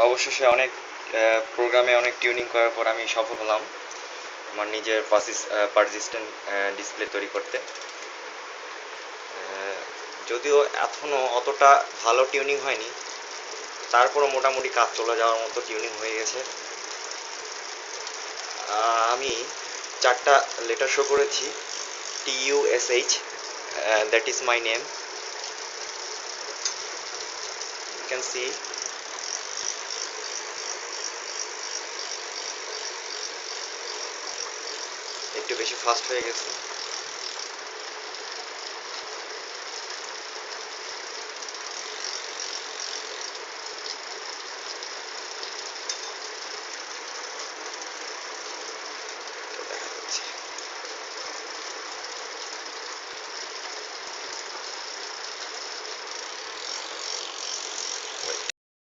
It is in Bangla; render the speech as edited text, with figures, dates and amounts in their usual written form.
অবশেষে অনেক প্রোগ্রামে অনেক টিউনিং করার পর আমি সফল হলাম আমার নিজের পারসিস্টেন্ট ডিসপ্লে তৈরি করতে। যদিও এখনও অতটা ভালো টিউনিং হয়নি, তারপরও মোটামুটি কাজ চলে যাওয়ার মতো টিউনিং হয়ে গেছে। আমি 4টা লেটার শো করেছি, TUSH, that is my name. You can see একটু বেশি ফাস্ট হয়ে গেছে।